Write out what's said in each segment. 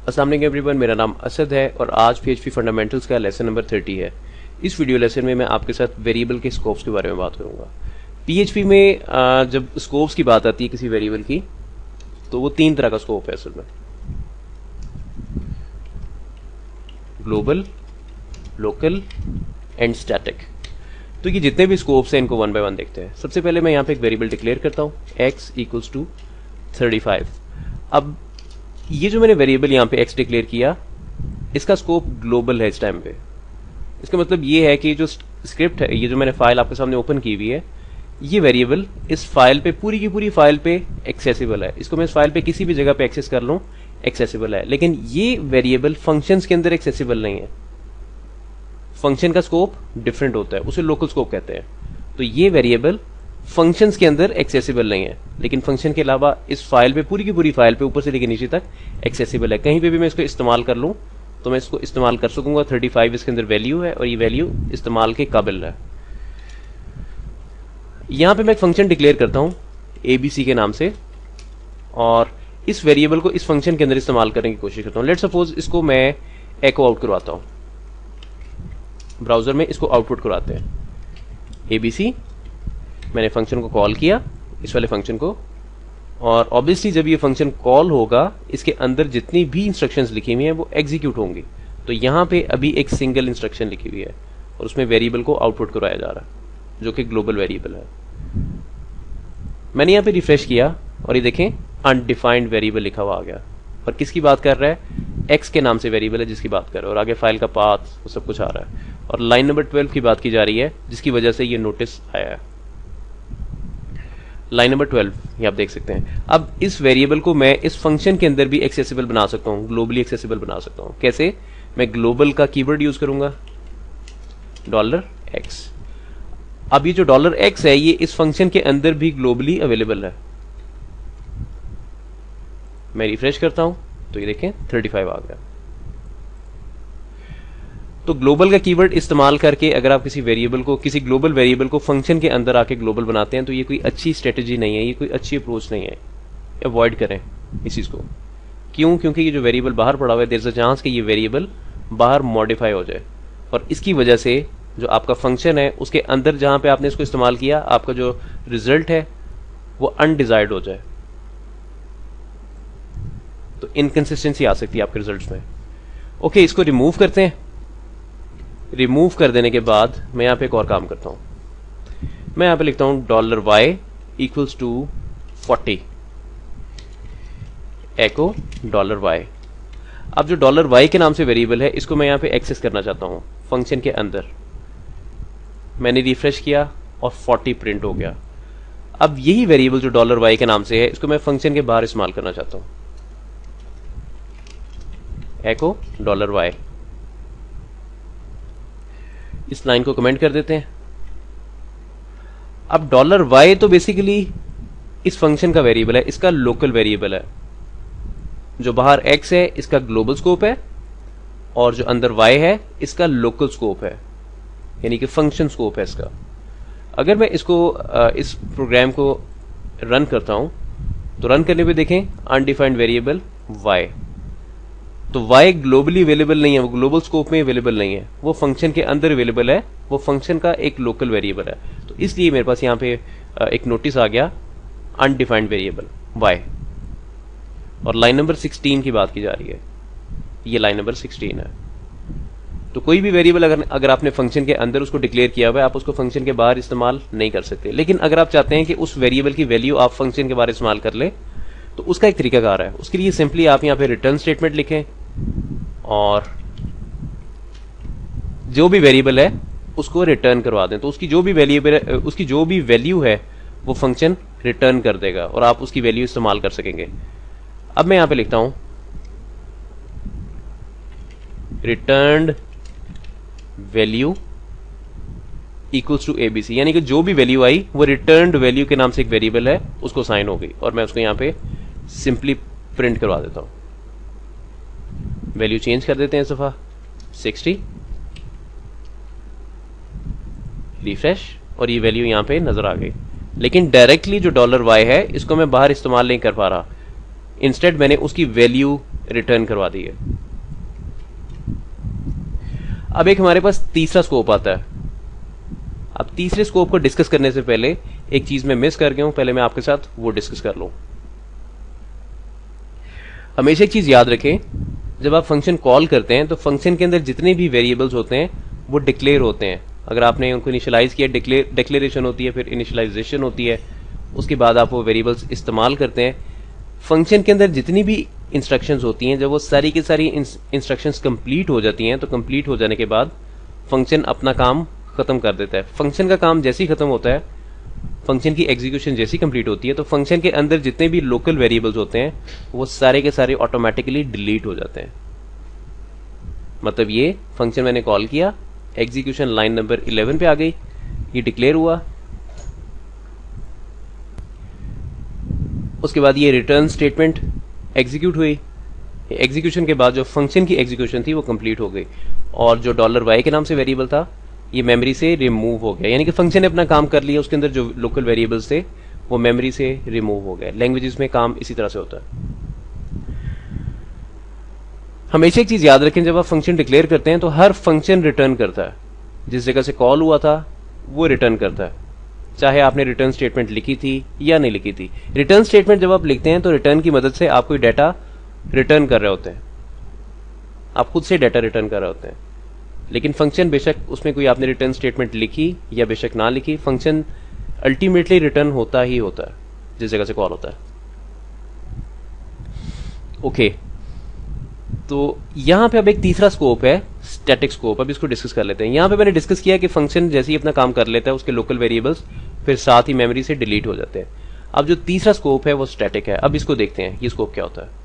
अस्सलाम वालेकुम एवरीवन, मेरा नाम असद है और आज PHP फंडामेंटल्स का लेसन नंबर 30 है। इस वीडियो लेसन में मैं आपके साथ वेरिएबल के स्कोप्स के बारे में बात करूंगा। PHP में जब स्कोप्स की बात आती है किसी वेरिएबल की, तो वो तीन तरह का स्कोप है असल में: ग्लोबल, लोकल एंड स्टैटिक। तो ये जितने भी स्कोप्स हैं इनको वन बाय वन देखते हैं। सबसे पहले मैं यहाँ पे एक वेरिएबल डिक्लेयर करता हूँ x = 35। अब ये जो मैंने वेरिएबल यहाँ पे x डिक्लेयर किया, इसका स्कोप ग्लोबल है इस टाइम पे। इसका मतलब ये है कि जो स्क्रिप्ट है, ये जो मैंने फाइल आपके सामने ओपन की हुई है, ये वेरिएबल इस फाइल पे, पूरी की पूरी फाइल पे एक्सेसिबल है। इसको मैं इस फाइल पे किसी भी जगह पे एक्सेस कर लूँ, एक्सेसिबल है। लेकिन ये वेरिएबल फंक्शंस के अंदर एक्सेसिबल नहीं है। फंक्शन का स्कोप डिफरेंट होता है, उसे लोकल स्कोप कहते हैं। तो ये वेरिएबल फंक्शंस के अंदर एक्सेसिबल नहीं है, लेकिन फंक्शन के अलावा इस फाइल पे, पूरी की पूरी फाइल पे ऊपर से लेकर नीचे तक एक्सेसिबल है। कहीं पे भी मैं इसको इस्तेमाल कर लूं तो मैं इसको इस्तेमाल कर सकूंगा। 35 इसके अंदर वैल्यू है और ये वैल्यू इस्तेमाल के काबिल है। यहां पे मैं एक फंक्शन डिक्लेयर करता हूं ABC के नाम से, और इस वेरिएबल को इस फंक्शन के अंदर इस्तेमाल करने की कोशिश करता हूं। लेट्स सपोज इसको मैं एको आउट करवाता हूं, ब्राउजर में इसको आउटपुट करवाते हैं ABC। मैंने फंक्शन को कॉल किया, इस वाले फंक्शन को, और ऑब्वियसली जब ये फंक्शन कॉल होगा, इसके अंदर जितनी भी इंस्ट्रक्शंस लिखी हुई हैं वो एग्जीक्यूट होंगी। तो यहां पे अभी एक सिंगल इंस्ट्रक्शन लिखी हुई है और उसमें वेरिएबल को आउटपुट कराया जा रहा है, जो कि ग्लोबल वेरिएबल है। मैंने यहां पे रिफ्रेश किया और ये देखें अनडिफाइंड वेरिएबल लिखा हुआ आ गया। और किसकी बात कर रहा है? एक्स के नाम से वेरिएबल है जिसकी बात कर रहा है, और आगे फाइल का पाथ वो सब कुछ आ रहा है। और लाइन नंबर 12 की बात की जा रही है, जिसकी वजह से ये नोटिस आया है। लाइन नंबर 12 ये आप देख सकते हैं। अब इस वेरिएबल को मैं इस फंक्शन के अंदर भी एक्सेसिबल बना सकता हूं, ग्लोबली एक्सेसिबल बना सकता हूं। कैसे? मैं ग्लोबल का कीवर्ड यूज करूंगा, $x। अब ये जो $x है, ये इस फंक्शन के अंदर भी ग्लोबली अवेलेबल है। मैं रिफ्रेश करता हूं तो ये देखें 35 आ गया। तो ग्लोबल का कीवर्ड इस्तेमाल करके अगर आप किसी वेरिएबल को, किसी ग्लोबल वेरिएबल को फंक्शन के अंदर आके ग्लोबल बनाते हैं, तो ये कोई अच्छी स्ट्रेटेजी नहीं है, ये कोई अच्छी अप्रोच नहीं है। अवॉइड करें इस चीज को। क्यों? क्योंकि ये जो वेरिएबल बाहर पड़ा हुआ है, देयर इज अ चांस कि ये वेरिएबल बाहर मॉडिफाई हो जाए, और इसकी वजह से जो आपका फंक्शन है उसके अंदर जहां पे आपने इसको इस्तेमाल किया, आपका जो रिजल्ट है वो अनडिजायर्ड हो जाए। तो इनकंसिस्टेंसी आ सकती है आपके रिजल्ट्स में। ओके, इसको रिमूव करते हैं। रिमूव कर देने के बाद मैं यहां पे एक और काम करता हूं। मैं यहां पे लिखता हूं $y = 40 एको $y। अब जो $y के नाम से वेरिएबल है, इसको मैं यहां पे एक्सेस करना चाहता हूं फंक्शन के अंदर। मैंने रिफ्रेश किया और 40 प्रिंट हो गया। अब यही वेरिएबल जो $y के नाम से है, इसको मैं फंक्शन के बाहर इस्तेमाल करना चाहता हूं, एको $y। इस लाइन को कमेंट कर देते हैं। अब $y तो बेसिकली इस फंक्शन का वेरिएबल है, इसका लोकल वेरिएबल है। जो बाहर x है इसका ग्लोबल स्कोप है, और जो अंदर y है इसका लोकल स्कोप है, यानी कि फंक्शन स्कोप है इसका। अगर मैं इसको इस प्रोग्राम को रन करता हूं, तो रन करने पे देखें अनडिफाइंड वेरिएबल y। तो y ग्लोबली अवेलेबल नहीं है, वो ग्लोबल स्कोप में अवेलेबल नहीं है, वो फंक्शन के अंदर अवेलेबल है, वो फंक्शन का एक लोकल वेरिएबल है। तो इसलिए मेरे पास यहाँ पे एक नोटिस आ गया अनडिफाइंड वेरिएबल y। और लाइन नंबर 16 की बात की जा रही है, ये लाइन नंबर 16 है। तो कोई भी वेरिएबल अगर आपने फंक्शन के अंदर उसको डिक्लेयर किया हुआ है, आप उसको फंक्शन के बाहर इस्तेमाल नहीं कर सकते। लेकिन अगर आप चाहते हैं कि उस वेरिएबल की वैल्यू आप फंक्शन के बाहर इस्तेमाल कर ले, तो उसका एक तरीकाकार है। उसके लिए सिंपली आप यहाँ पे रिटर्न स्टेटमेंट लिखें, और जो भी वेरिएबल है उसको रिटर्न करवा दें। तो उसकी जो भी वेरिएबल है, उसकी जो भी वैल्यू है वो फंक्शन रिटर्न कर देगा, और आप उसकी वैल्यू इस्तेमाल कर सकेंगे। अब मैं यहां पे लिखता हूं रिटर्न्ड वैल्यू = ABC, यानी कि जो भी वैल्यू आई वो रिटर्न्ड वैल्यू के नाम से एक वेरिएबल है, उसको साइन हो गई, और मैं उसको यहां पे सिंपली प्रिंट करवा देता हूं। वैल्यू चेंज कर देते हैं इस दफा 60, रिफ्रेश, और ये वैल्यू यहां पे नजर आ गई। लेकिन डायरेक्टली जो $y है, इसको मैं बाहर इस्तेमाल नहीं कर पा रहा। इंस्टेड मैंने उसकी वैल्यू रिटर्न करवा दी है। अब एक हमारे पास तीसरा स्कोप आता है। अब तीसरे स्कोप को डिस्कस करने से पहले एक चीज मैं मिस कर गया हूं, पहले मैं आपके साथ वो डिस्कस कर लूं। हमेशा एक चीज याद रखें, जब आप फंक्शन कॉल करते हैं तो फंक्शन के अंदर जितने भी वेरिएबल्स होते हैं वो डिक्लेयर होते हैं। अगर आपने उनको इनिशियलाइज किया, डिक्लेरेशन होती है, फिर इनिशियलाइजेशन होती है, उसके बाद आप वो वेरिएबल्स इस्तेमाल करते हैं। फंक्शन के अंदर जितनी भी इंस्ट्रक्शंस होती हैं, जब वो सारी की सारी इंस्ट्रक्शंस कंप्लीट हो जाती हैं, तो कंप्लीट हो जाने के बाद फंक्शन अपना काम खत्म कर देता है। फंक्शन का काम जैसे ही खत्म होता है, फंक्शन की एग्जीक्यूशन जैसी कंप्लीट होती है, तो फंक्शन के अंदर जितने भी लोकल वेरिएबल्स होते हैं वो सारे के सारे ऑटोमेटिकली डिलीट हो जाते हैं। मतलब ये फंक्शन मैंने कॉल किया, एग्जीक्यूशन लाइन नंबर 11 पे आ गई, ये डिक्लेयर हुआ, उसके बाद ये रिटर्न स्टेटमेंट एग्जीक्यूट हुई। एग्जीक्यूशन के बाद जो फंक्शन की एग्जीक्यूशन थी वो कंप्लीट हो गई, और जो $y के नाम से वेरिएबल था ये मेमोरी से रिमूव हो गया। यानी कि फंक्शन ने अपना काम कर लिया, उसके अंदर जो लोकल वेरिएबल्स थे वो मेमोरी से रिमूव हो गए। लैंग्वेजेस में काम इसी तरह से होता है। हमेशा एक चीज याद रखें, जब आप फंक्शन डिक्लेयर करते हैं तो हर फंक्शन रिटर्न करता है। जिस जगह से कॉल हुआ था वो रिटर्न करता है, चाहे आपने रिटर्न स्टेटमेंट लिखी थी या नहीं लिखी थी। रिटर्न स्टेटमेंट जब आप लिखते हैं तो रिटर्न की मदद से आप कोई डाटा रिटर्न कर रहे होते हैं, आप खुद से डाटा रिटर्न कर रहे होते हैं। लेकिन फंक्शन बेशक उसमें कोई आपने रिटर्न स्टेटमेंट लिखी या बेशक ना लिखी, फंक्शन अल्टीमेटली रिटर्न होता ही होता है जिस जगह से कॉल होता है। ओके, तो यहां पे अब एक तीसरा स्कोप है, स्टैटिक स्कोप। अब इसको डिस्कस कर लेते हैं। यहां पे मैंने डिस्कस किया कि फंक्शन जैसे ही अपना काम कर लेता है, उसके लोकल वेरिएबल्स फिर साथ ही मेमोरी से डिलीट हो जाते हैं। अब जो तीसरा स्कोप है वो स्टैटिक है। अब इसको देखते हैं, ये स्कोप क्या होता है।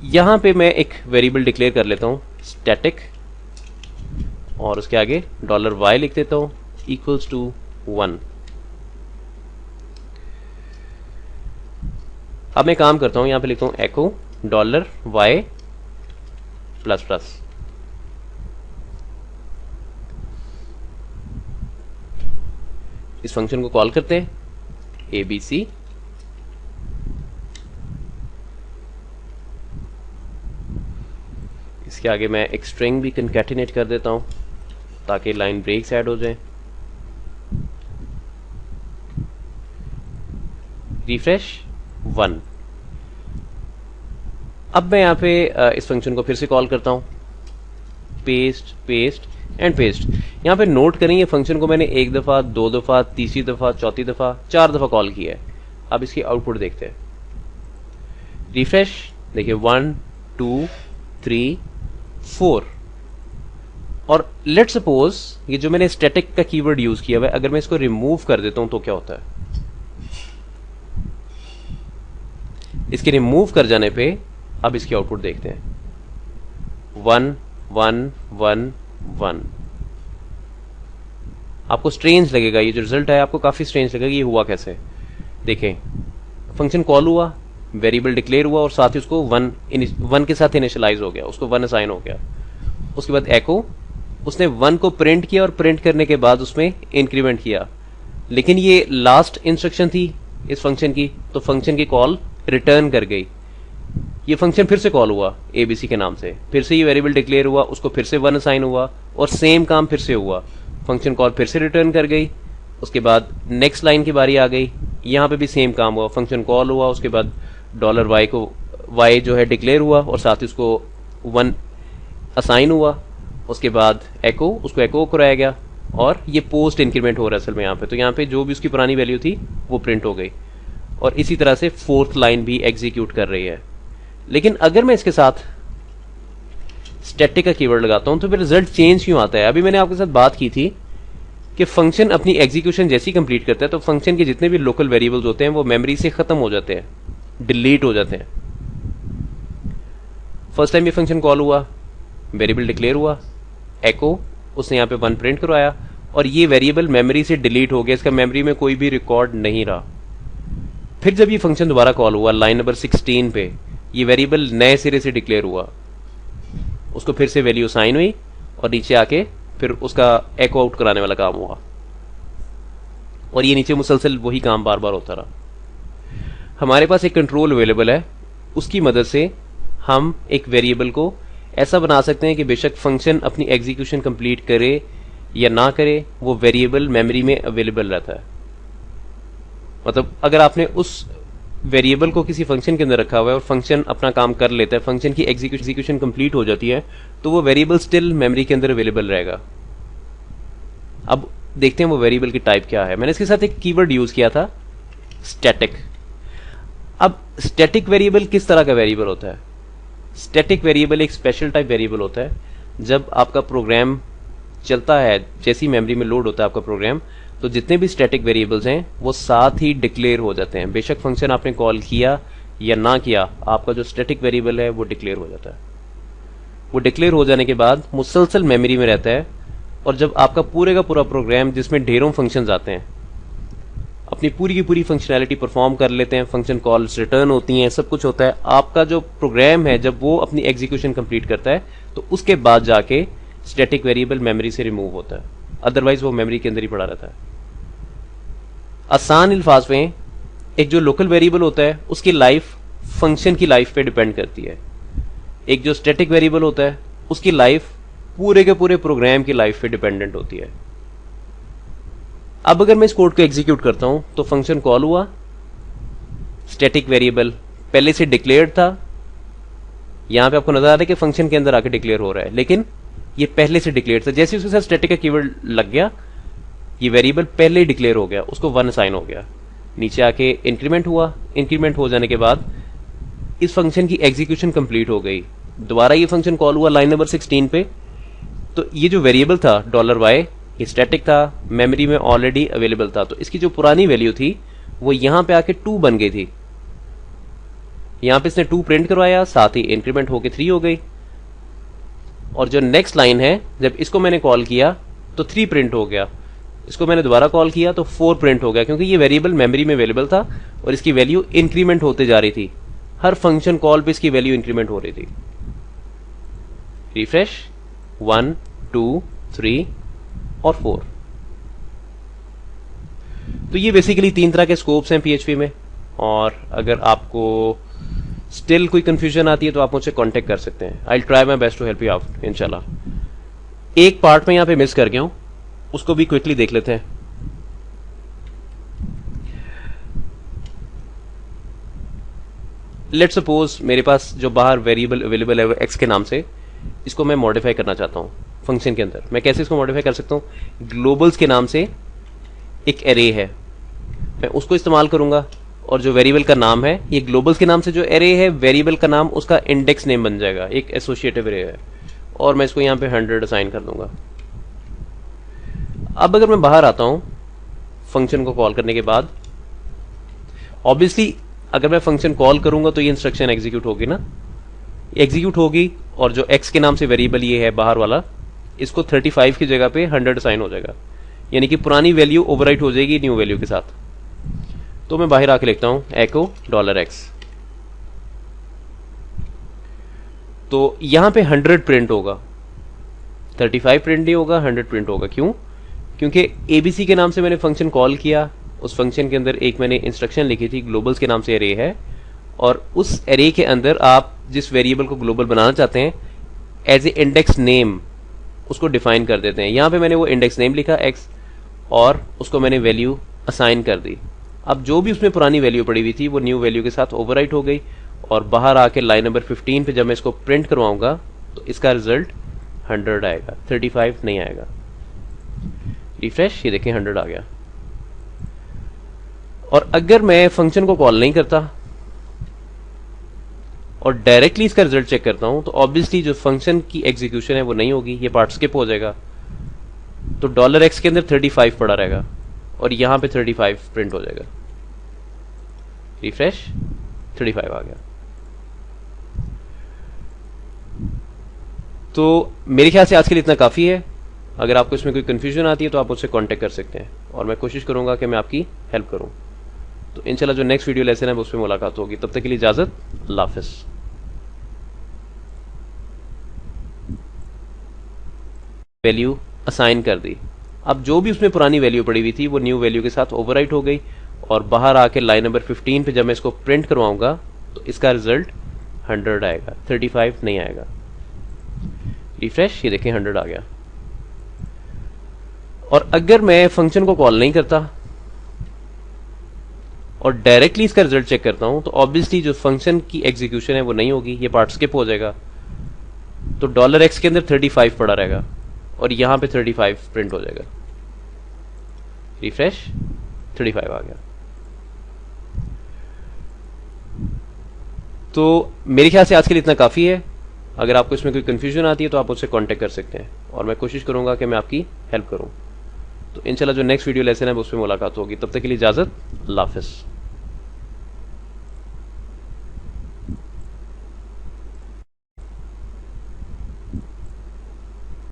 यहां पे मैं एक वेरिएबल डिक्लेयर कर लेता हूं स्टैटिक, और उसके आगे $y लिख देता हूं इक्वल्स टू 1। अब मैं काम करता हूं, यहां पे लिखता हूं echo $y प्लस प्लस। इस फंक्शन को कॉल करते हैं ABC, इसके आगे मैं एक स्ट्रिंग भी कंकैटिनेट कर देता हूं ताकि लाइन ब्रेक्स ऐड हो जाए। रिफ्रेश 1। अब मैं यहां पे इस फंक्शन को फिर से कॉल करता हूं, पेस्ट पेस्ट एंड पेस्ट। यहां पे नोट करें, ये फंक्शन को मैंने एक दफा, दो दफा, तीसरी दफा, चौथी दफा, 4 दफा कॉल किया है। अब इसकी आउटपुट देखते हैं। रिफ्रेश, देखिए 1 2 3 4। और लेट्स सपोज ये जो मैंने स्टैटिक का कीवर्ड यूज किया है, अगर मैं इसको रिमूव कर देता हूं तो क्या होता है। इसके रिमूव कर जाने पे अब इसकी आउटपुट देखते हैं 1 1 1 1। आपको स्ट्रेंज लगेगा, ये जो रिजल्ट है आपको काफी स्ट्रेंज लगेगा, ये हुआ कैसे। देखें, फंक्शन कॉल हुआ, वेरिएबल डिक्लेयर हुआ, और साथ ही उसको 1 के साथ इनिशियलाइज हो गया, उसको 1 असाइन हो गया। उसके बाद एको, उसने 1 को प्रिंट किया, और प्रिंट करने के बाद उसमें इंक्रीमेंट किया। लेकिन ये लास्ट इंस्ट्रक्शन थी इस फंक्शन की, तो फंक्शन की कॉल रिटर्न कर गई। ये फंक्शन फिर से कॉल हुआ ABC के नाम से, फिर से ये वेरिएबल डिक्लेयर हुआ, उसको फिर से 1 असाइन हुआ, और सेम काम फिर से हुआ। फंक्शन कॉल फिर से रिटर्न कर गई। उसके बाद नेक्स्ट लाइन की बारी आ गई, यहां पे भी सेम काम हुआ, फंक्शन कॉल हुआ, उसके बाद $y को y जो है डिक्लेयर हुआ, और साथ ही उसको 1 असाइन हुआ। उसके बाद एको, उसको एको कराया गया, और ये पोस्ट इंक्रीमेंट हो रहा है असल में यहाँ पे। तो यहाँ पे जो भी उसकी पुरानी वैल्यू थी वो प्रिंट हो गई, और इसी तरह से 4th लाइन भी एग्जीक्यूट कर रही है। लेकिन अगर मैं इसके साथ स्टैटिक का कीवर्ड लगाता हूं तो फिर रिजल्ट चेंज क्यों आता है। अभी मैंने आपके साथ बात की थी कि फंक्शन अपनी एग्जीक्यूशन जैसी कंप्लीट करता है तो फंक्शन के जितने भी लोकल वेरिएबल्स होते हैं वो मेमोरी से खत्म हो जाते हैं, डिलीट हो जाते हैं। फर्स्ट टाइम ये फंक्शन कॉल हुआ, वेरिएबल डिक्लेयर हुआ, एको, उसने यहां पे 1 प्रिंट करवाया, और ये वेरिएबल मेमोरी से डिलीट हो गया, इसका मेमोरी में कोई भी रिकॉर्ड नहीं रहा। फिर जब ये फंक्शन दोबारा कॉल हुआ लाइन नंबर 16 पे, ये वेरिएबल नए सिरे से डिक्लेयर हुआ, उसको फिर से वैल्यू साइन हुई, और नीचे आके फिर उसका एको आउट कराने वाला काम हुआ, और ये नीचे मुसलसल वही काम बार बार होता रहा। हमारे पास एक कंट्रोल अवेलेबल है उसकी मदद से हम एक वेरिएबल को ऐसा बना सकते हैं कि बेशक फंक्शन अपनी एग्जीक्यूशन कंप्लीट करे या ना करे, वो वेरिएबल मेमोरी में अवेलेबल रहता है। मतलब अगर आपने उस वेरिएबल को किसी फंक्शन के अंदर रखा हुआ है और फंक्शन अपना काम कर लेता है, फंक्शन की एग्जीक्यूशन कंप्लीट हो जाती है, तो वो वेरिएबल स्टिल मेमोरी के अंदर अवेलेबल रहेगा। अब देखते हैं वो वेरिएबल की टाइप क्या है। मैंने इसके साथ एक कीवर्ड यूज किया था, स्टैटिक। अब स्टैटिक वेरिएबल किस तरह का वेरिएबल होता है? स्टैटिक वेरिएबल एक स्पेशल टाइप वेरिएबल होता है। जब आपका प्रोग्राम चलता है, जैसी मेमोरी में लोड होता है आपका प्रोग्राम, तो जितने भी स्टैटिक वेरिएबल्स हैं वो साथ ही डिक्लेयर हो जाते हैं। बेशक फंक्शन आपने कॉल किया या ना किया, आपका जो स्टैटिक वेरिएबल है वो डिक्लेयर हो जाता है। वो डिक्लेयर हो जाने के बाद मुसलसल मेमोरी में रहता है, और जब आपका पूरे का पूरा प्रोग्राम जिसमें ढेरों फंक्शंस आते हैं अपनी पूरी की पूरी फंक्शनैलिटी परफॉर्म कर लेते हैं, फंक्शन कॉल्स रिटर्न होती हैं, सब कुछ होता है, आपका जो प्रोग्राम है जब वो अपनी एग्जीक्यूशन कंप्लीट करता है तो उसके बाद जाके स्टैटिक वेरिएबल मेमोरी से रिमूव होता है, अदरवाइज वो मेमोरी के अंदर ही पड़ा रहता है। आसान अल्फाज में, एक जो लोकल वेरिएबल होता है उसकी लाइफ फंक्शन की लाइफ पे डिपेंड करती है। एक जो स्टैटिक वेरिएबल होता है उसकी लाइफ पूरे के पूरे प्रोग्राम की लाइफ पे डिपेंडेंट होती है। अब अगर मैं इस कोड को एग्जीक्यूट करता हूं तो फंक्शन कॉल हुआ, स्टैटिक वेरिएबल पहले से डिक्लेयर्ड था, यहां पे आपको नजर आ रहा है कि फंक्शन के अंदर आके डिक्लेयर हो रहा है, लेकिन ये पहले से डिक्लेयर था। जैसे उसके साथ स्टैटिक का कीवर्ड लग गया, ये वेरिएबल पहले ही डिक्लेयर हो गया, उसको 1 असाइन हो गया। नीचे आके इंक्रीमेंट हुआ, इंक्रीमेंट हो जाने के बाद इस फंक्शन की एग्जीक्यूशन कंप्लीट हो गई। दोबारा ये फंक्शन कॉल हुआ लाइन नंबर 16 पे, तो ये जो वेरिएबल था $y, ये स्टैटिक था, मेमोरी में ऑलरेडी अवेलेबल था, तो इसकी जो पुरानी वैल्यू थी वो यहां पे आके 2 बन गई थी। यहां पे इसने 2 प्रिंट करवाया, साथ ही इंक्रीमेंट होके 3 हो गई। और जो नेक्स्ट लाइन है, जब इसको मैंने कॉल किया तो 3 प्रिंट हो गया, इसको मैंने दोबारा कॉल किया तो 4 प्रिंट हो गया, क्योंकि ये वेरिएबल मेमोरी में अवेलेबल था और इसकी वैल्यू इंक्रीमेंट होते जा रही थी। हर फंक्शन कॉल पे इसकी वैल्यू इंक्रीमेंट हो रही थी। रिफ्रेश, 1 2 3 और 4। तो ये बेसिकली 3 तरह के स्कोप्स हैं पीएचपी में, और अगर आपको स्टिल कोई कंफ्यूजन आती है तो आप मुझसे कांटेक्ट कर सकते हैं। I try my best to help you out इंशाल्लाह। एक पार्ट में यहां पे मिस कर गया हूं, उसको भी क्विकली देख लेते हैं। लेट्स सपोज मेरे पास जो बाहर वेरिएबल अवेलेबल है वो एक्स के नाम से, इसको मैं मॉडिफाई करना चाहता हूं फंक्शन के अंदर। मैं कैसे इसको मॉडिफाई कर सकता हूं? ग्लोबल्स के नाम से एक एरे है, मैं उसको इस्तेमाल करूंगा, और जो वेरिएबल का नाम है, ये ग्लोबल्स के नाम से जो एरे है, वेरिएबल का नाम उसका इंडेक्स नेम बन जाएगा, एक एसोसिएटिव एरे है, और मैं इसको यहां पे 100 असाइन कर दूंगा। अब अगर मैं बाहर आता हूं फंक्शन को कॉल करने के बाद, ऑब्वियसली अगर मैं फंक्शन कॉल करूंगा तो ये इंस्ट्रक्शन एग्जीक्यूट होगी ना, एग्जीक्यूट होगी, और जो एक्स के नाम से वेरिएबल ये है बाहर वाला, इसको 35 की जगह पे 100 असाइन हो जाएगा, यानी कि पुरानी वैल्यू ओवरराइट हो जाएगी न्यू वैल्यू के साथ। तो मैं बाहर आके लिखता हूं एको $x, तो यहां पे 100 प्रिंट होगा, 35 प्रिंट नहीं होगा, 100 प्रिंट होगा। क्यों? क्योंकि एबीसी के नाम से मैंने फंक्शन कॉल किया, उस फंक्शन के अंदर एक मैंने इंस्ट्रक्शन लिखी थी, ग्लोबल्स के नाम से एरे है, और उस एरे के अंदर आप जिस वेरिएबल को ग्लोबल बनाना चाहते हैं एज ए इंडेक्स नेम उसको डिफाइन कर देते हैं। यहां पे मैंने वो इंडेक्स नेम लिखा x, और उसको मैंने वैल्यू असाइन कर दी। अब जो भी उसमें पुरानी वैल्यू पड़ी हुई थी वो न्यू वैल्यू के साथ ओवरराइट हो गई, और बाहर आके लाइन नंबर 15 पे जब मैं इसको प्रिंट करवाऊंगा तो इसका रिजल्ट 100 आएगा, 35 नहीं आएगा। रिफ्रेश, ये देखें 100 आ गया। और अगर मैं फंक्शन को कॉल नहीं करता और डायरेक्टली इसका रिजल्ट चेक करता हूं, तो ऑब्वियसली जो फंक्शन की एग्जीक्यूशन है वो नहीं होगी, ये पार्ट स्किप हो जाएगा। तो $x के अंदर 35 पड़ा रहेगा, और यहां पे 35 प्रिंट हो जाएगा। रिफ्रेश, 35 आ गया। तो मेरे ख्याल से आज के लिए इतना काफी है। अगर आपको इसमें कोई कंफ्यूजन आती है तो आप मुझसे कांटेक्ट कर सकते हैं, और मैं कोशिश करूंगा कि मैं आपकी हेल्प करूं। तो इंशाल्लाह जो नेक्स्ट वीडियो लेसन है उस पर मुलाकात होगी। तब तक के लिए इजाजत, अल्लाह हाफिज़। वैल्यू असाइन कर दी, अब जो भी उसमें पुरानी वैल्यू पड़ी हुई थी वो न्यू वैल्यू के साथ ओवरराइट हो गई, और बाहर आके लाइन नंबर 15 पे जब मैं इसको प्रिंट करवाऊंगा तो इसका रिजल्ट 100 आएगा, 35 नहीं आएगा। रिफ्रेश, ये देखें 100 आ गया। और अगर मैं फंक्शन को कॉल नहीं करता और डायरेक्टली इसका रिजल्ट चेक करता हूं, तो ऑब्वियसली जो फंक्शन की एग्जीक्यूशन है वो नहीं होगी, ये पार्ट स्किप हो जाएगा। तो $x के अंदर 35 पड़ा रहेगा और यहां पे 35 प्रिंट हो जाएगा। रिफ्रेश, 35 आ गया। तो मेरे ख्याल से आज के लिए इतना काफ़ी है। अगर आपको इसमें कोई कन्फ्यूजन आती है तो आप मुझसे कांटेक्ट कर सकते हैं और मैं कोशिश करूंगा कि मैं आपकी हेल्प करूं। तो इंशाल्लाह जो नेक्स्ट वीडियो लेसन है उसमें मुलाकात होगी। तब तक के लिए इजाज़त, अल्लाह हाफ़िज़।